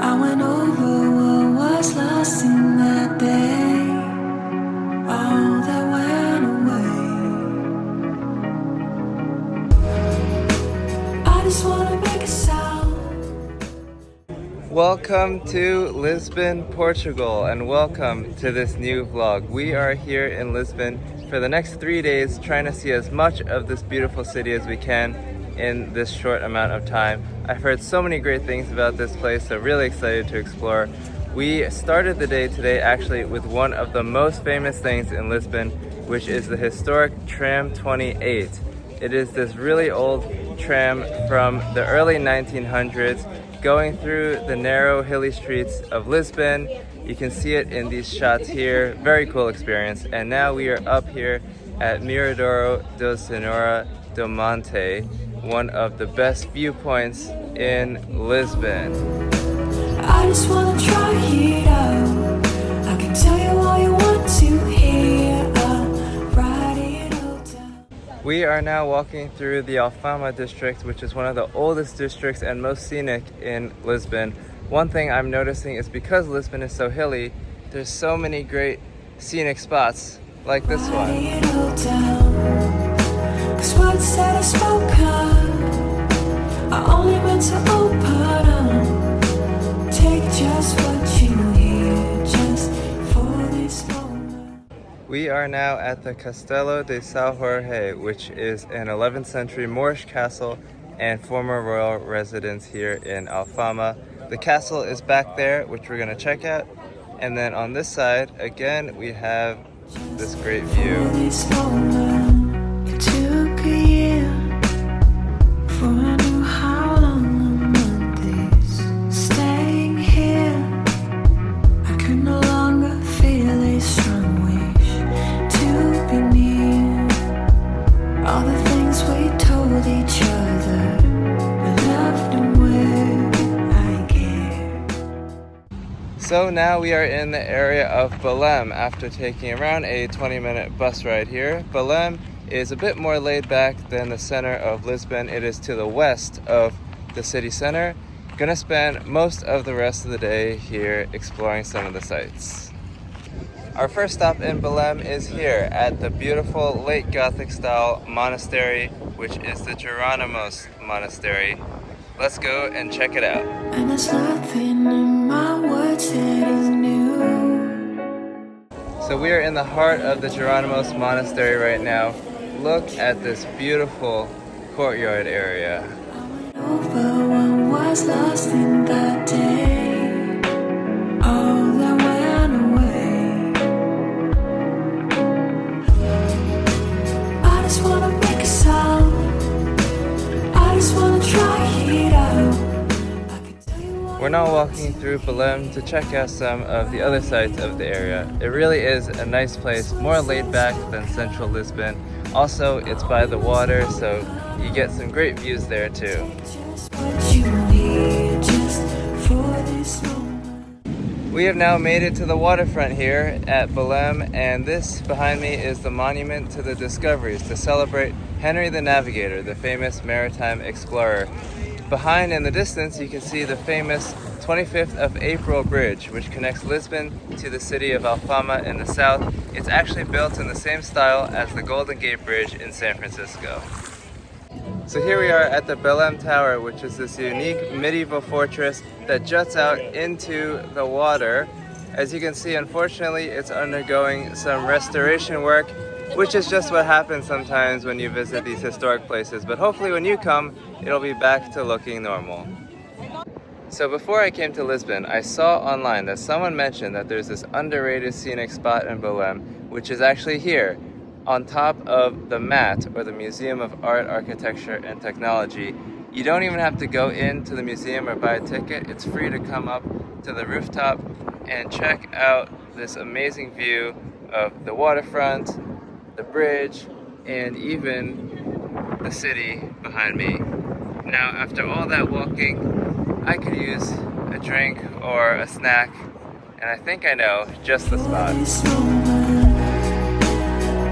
I went over what was lost in that day. All that went away. I just wanna make a sound. Welcome to Lisbon, Portugal, and welcome to this new vlog. We are here in Lisbon for the next 3 days trying to see as much of this beautiful city as we can in this short amount of time. I've heard so many great things about this place, so really excited to explore. We started the day today actually with one of the most famous things in Lisbon, which is the historic tram 28. It is this really old tram from the early 1900s going through the narrow hilly streets of Lisbon. You can see it in these shots here. Very cool experience. And now we are up here at Miradouro do Senhora do Monte, one of the best viewpoints in Lisbon. I just wanna try it out. I can tell you all you want to hear. I'll write it all down. We are now walking through the Alfama district, which is one of the oldest districts and most scenic in Lisbon. One thing I'm noticing is because Lisbon is so hilly, there's so many great scenic spots like this one. Write it all down. 'Cause words that I spoke of, I only meant to open up. Take just what you hear, just for this moment. We are now at the Castelo de São Jorge, which is an 11th century Moorish castle and former royal residence here in Alfama. The castle is back there, which we're gonna check out. And then on this side, again, we have this great view. This moment, it took a year before I knew how long I meant this. Staying here, I could no longer feel a strong wish to be near. All the things we told each other, we left them where I care. So now we are in the area of Belém after taking around a 20-minute bus ride here. Belém is a bit more laid back than the center of Lisbon. It is to the west of the city center. Gonna spend most of the rest of the day here exploring some of the sites. Our first stop in Belém is here at the beautiful late Gothic style monastery, which is the Jerónimos Monastery. Let's go and check it out. And there's nothing in my words that is new. So we are in the heart of the Jerónimos Monastery right now. Look at this beautiful courtyard area. I went over what was lost in that day. All that went away. I just wanna make a sound. I just wanna try it out. I can tell you all We're now walking through Belém to check out some of the other sites of the area. It really is a nice place, more laid back than central Lisbon. Also, it's by the water, so you get some great views there too. just what you need, just for this moment. We have now made it to the waterfront here at Belém, and this behind me is the monument to the discoveries to celebrate Henry the Navigator, the famous maritime explorer. Behind in the distance, you can see the famous 25th of April Bridge, which connects Lisbon to the city of Alfama in the south. It's actually built in the same style as the Golden Gate Bridge in San Francisco. So here we are at the Belém Tower, which is this unique medieval fortress that juts out into the water. As you can see, unfortunately, it's undergoing some restoration work, which is just what happens sometimes when you visit these historic places. But hopefully when you come, it'll be back to looking normal. So before I came to Lisbon, I saw online that someone mentioned that there's this underrated scenic spot in Belém, which is actually here, on top of the MAT, or the Museum of Art, Architecture, and Technology. You don't even have to go into the museum or buy a ticket. It's free to come up to the rooftop and check out this amazing view of the waterfront, the bridge, and even the city behind me. Now, after all that walking, I could use a drink or a snack, and I think I know just the spot. This moment,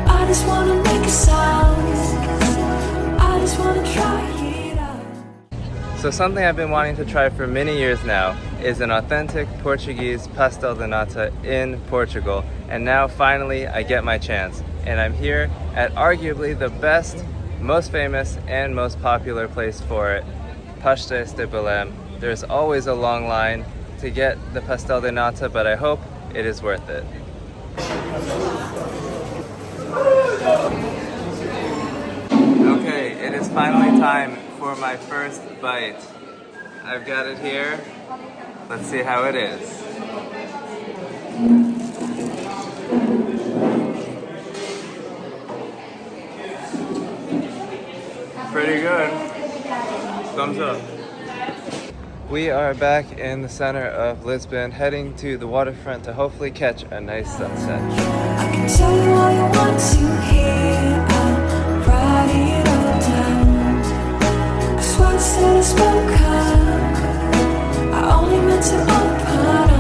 I just wanna make a sound. I just wanna try it out. So something I've been wanting to try for many years now is an authentic Portuguese pastel de nata in Portugal. And now finally I get my chance. And I'm here at arguably the best, most famous, and most popular place for it, Pastéis de Belém. There's always a long line to get the pastel de nata, but I hope it is worth it. Okay, it is finally time for my first bite. I've got it here. Let's see how it is. Pretty good. Thumbs up. We are back in the center of Lisbon, heading to the waterfront to hopefully catch a nice sunset. I can tell you all you want to hear. I'll write it all down. 'Cause what said is spoken. I only meant to open up.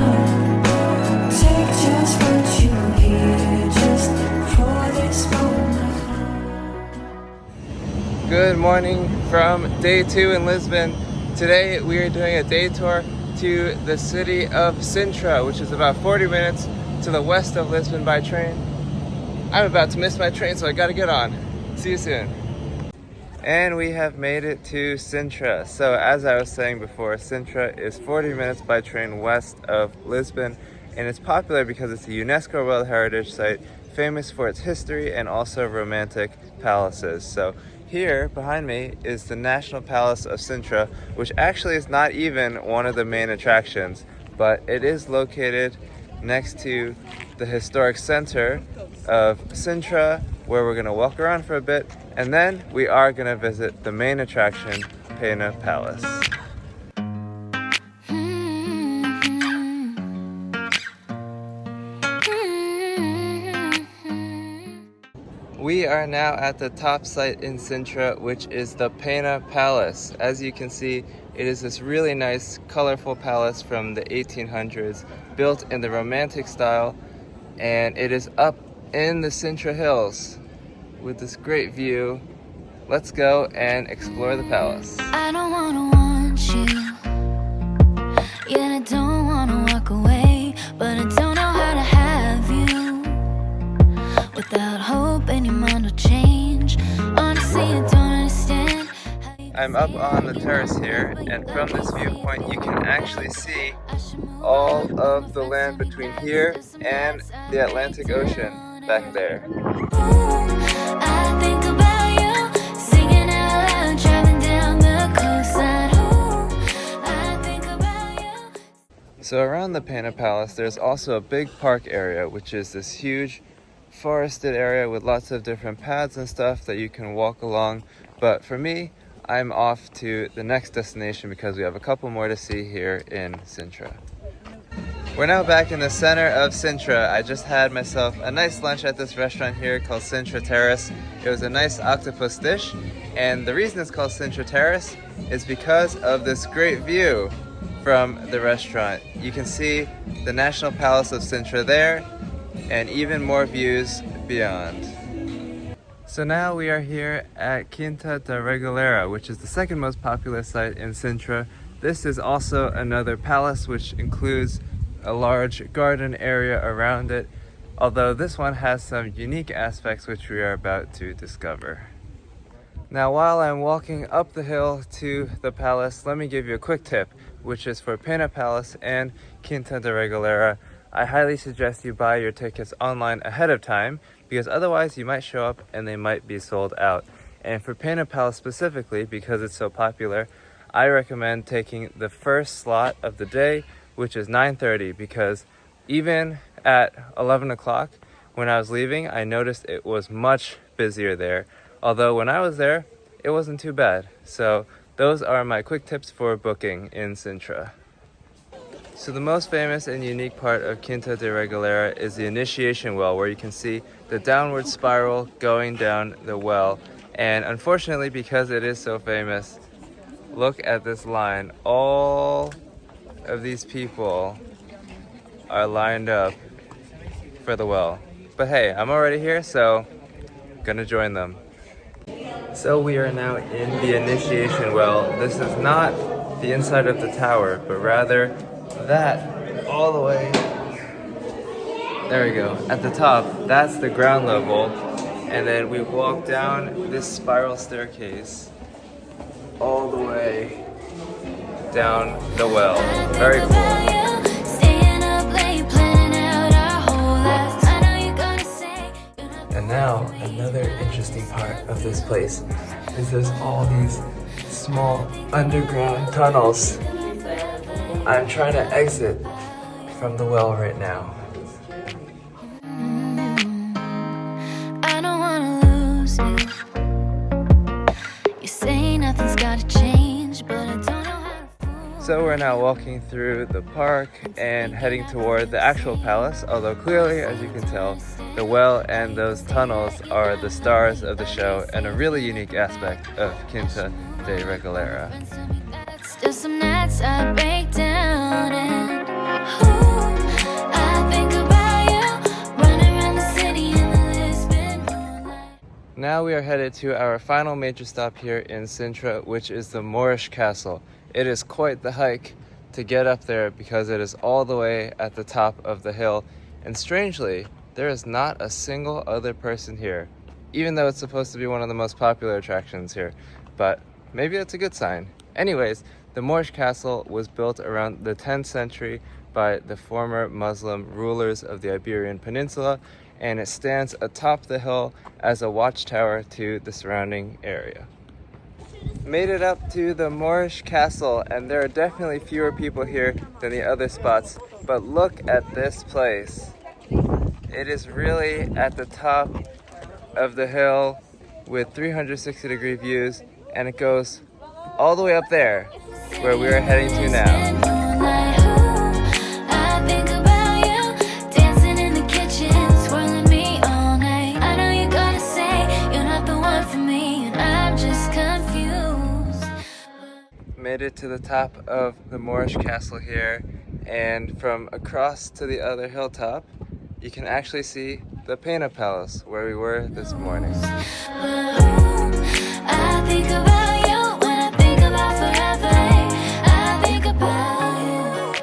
Take just what you hear, just for this moment. Good morning from day 2 in Lisbon. Today we are doing a day tour to the city of Sintra, which is about 40 minutes to the west of Lisbon by train. I'm about to miss my train, so I gotta get on. See you soon. And we have made it to Sintra. So as I was saying before, Sintra is 40 minutes by train west of Lisbon, and it's popular because it's a UNESCO World Heritage Site, famous for its history and also romantic palaces. So here behind me is the National Palace of Sintra, which actually is not even one of the main attractions, but it is located next to the historic center of Sintra, where we're gonna walk around for a bit, and then we are gonna visit the main attraction, Pena Palace. We are now at the top site in Sintra, which is the Pena Palace. As you can see, it is this really nice, colorful palace from the 1800s, built in the Romantic style, and it is up in the Sintra Hills with this great view. Let's go and explore the palace. I don't wanna want you, yet I don't wanna walk away, but I don't know how to have you without hope and your mind will change. Honestly, I don't understand. I'm up on the terrace here, and from this viewpoint you can actually see all of the land between here and the Atlantic Ocean back there. I think about you, singing out loud, driving down the coastline. I think about you. So around the Pena Palace there's also a big park area, which is this huge forested area with lots of different paths and stuff that you can walk along. But for me, I'm off to the next destination because we have a couple more to see here in Sintra. We're now back in the center of Sintra. I just had myself a nice lunch at this restaurant here called Sintra Terrace. It was a nice octopus dish, and the reason it's called Sintra Terrace is because of this great view from the restaurant. You can see the National Palace of Sintra there, and even more views beyond. So now we are here at Quinta da Regaleira, which is the second most popular site in Sintra. This is also another palace which includes a large garden area around it, although this one has some unique aspects which we are about to discover. Now while I'm walking up the hill to the palace, let me give you a quick tip, which is for Pena Palace and Quinta da Regaleira. I highly suggest you buy your tickets online ahead of time, because otherwise you might show up and they might be sold out. And for Pena Palace specifically, because it's so popular, I recommend taking the first slot of the day, which is 9:30, because even at 11 o'clock when I was leaving, I noticed it was much busier there. Although when I was there, it wasn't too bad. So those are my quick tips for booking in Sintra. So the most famous and unique part of Quinta da Regaleira is the initiation well, where you can see the downward spiral going down the well. And unfortunately, because it is so famous, look at this line. All of these people are lined up for the well. But hey, I'm already here, so gonna join them. So we are now in the initiation well. This is not the inside of the tower, but rather that all the way. There we go. At the top, that's the ground level. And then we walk down this spiral staircase all the way down the well. Very cool. And now, another interesting part of this place is there's all these small underground tunnels. I'm trying to exit from the well right now. I don't wanna lose you. You say nothing's gotta change, but I don't know how to fool. So we're now walking through the park and heading toward the actual palace, although clearly, as you can tell, the well and those tunnels are the stars of the show and a really unique aspect of Quinta de Regalera. Still some nights I break down and I think about you running around the city in the Lisbon moonlight. Now we are headed to our final major stop here in Sintra, which is the Moorish Castle. It is quite the hike to get up there because it is all the way at the top of the hill, and strangely, there is not a single other person here, even though it's supposed to be one of the most popular attractions here, but maybe that's a good sign. Anyways, the Moorish Castle was built around the 10th century by the former Muslim rulers of the Iberian Peninsula, and it stands atop the hill as a watchtower to the surrounding area. Made it up to the Moorish Castle, and there are definitely fewer people here than the other spots, but look at this place. It is really at the top of the hill with 360-degree views, and it goes all the way up there where we are heading to now. I think about you dancing in the kitchen, swirling me all night. I know you're gonna say you're not the one for me, and I'm just confused. Made it to the top of the Moorish Castle here, and from across to the other hilltop, you can actually see the Pena Palace where we were this morning. I think about you when I think about forever. I think about you.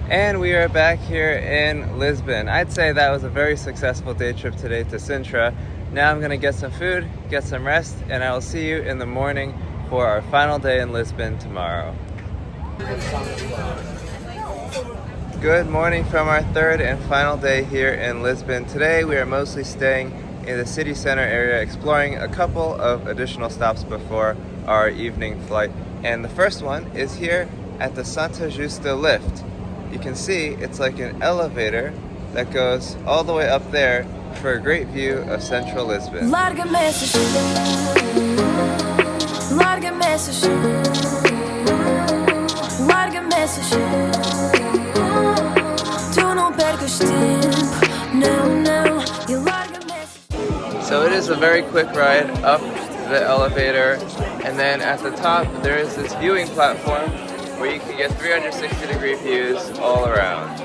And we are back here in Lisbon. I'd say that was a very successful day trip today to Sintra. Now I'm gonna get some food, get some rest, and I will see you in the morning for our final day in Lisbon tomorrow. Good morning from our third and final day here in Lisbon. Today we are mostly staying in the city center area, exploring a couple of additional stops before our evening flight. And the first one is here at the Santa Justa lift. You can see it's like an elevator that goes all the way up there for a great view of central Lisbon. Larga-me essas, larga-me essas, larga-me essas. Tu não percas tempo, não, não, e larga-me essas. So it is a very quick ride up the elevator, and then at the top there is this viewing platform where you can get 360-degree views all around.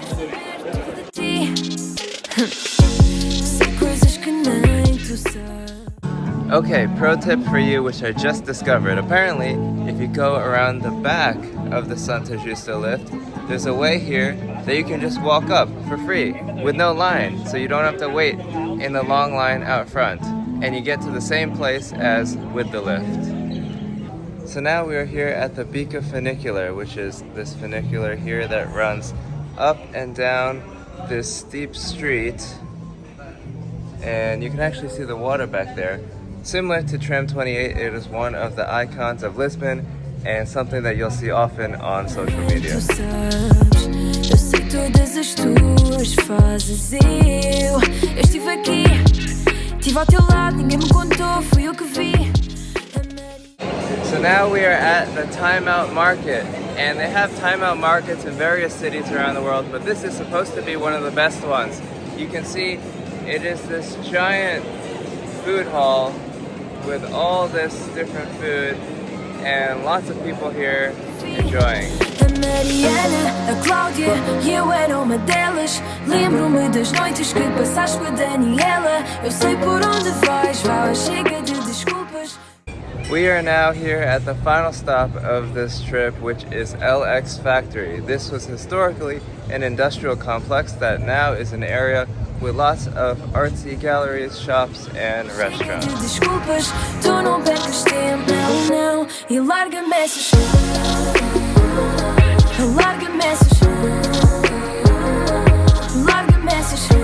Okay, pro tip for you which I just discovered. Apparently, if you go around the back of the Santa Justa lift, there's a way here that you can just walk up for free with no line, so you don't have to wait in the long line out front, and you get to the same place as with the lift. So now we are here at the Bica funicular, which is this funicular here that runs up and down this steep street, and you can actually see the water back there. Similar to Tram 28, it is one of the icons of Lisbon and something that you'll see often on social media. Eu sei todas as tuas fases. Eu estive aqui, estive ao teu lado, ninguém me contou, fui eu que vi. So now we are at the Timeout Market, and they have timeout markets in various cities around the world, but this is supposed to be one of the best ones. You can see it is this giant food hall with all this different food and lots of people here enjoying. A Mariana, a Cláudia e eu era uma delas. Lembro-me das noites que passaste com a Daniela. Eu sei por onde vais, vá, chega de desculpas. We are now here at the final stop of this trip, which is LX Factory. This was historically an industrial complex that now is an area with lots of artsy galleries, shops, and restaurants. Desculpas, tu não percas tempo, não. E larga-me essas. Larga-me essas. Larga-me essas.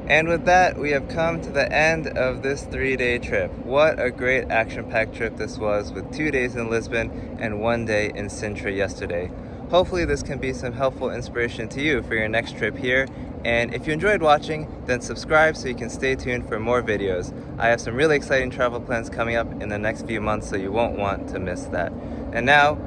And with that, we have come to the end of this 3-day trip. What a great action-packed trip this was, with 2 days in Lisbon and 1 day in Sintra yesterday. Hopefully this can be some helpful inspiration to you for your next trip here. And if you enjoyed watching, then subscribe so you can stay tuned for more videos. I have some really exciting travel plans coming up in the next few months, so you won't want to miss that. And now,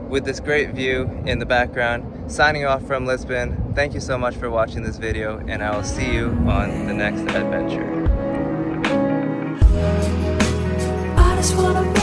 with this great view in the background, signing off from Lisbon, thank you so much for watching this video, and I will see you on the next adventure. I just wanna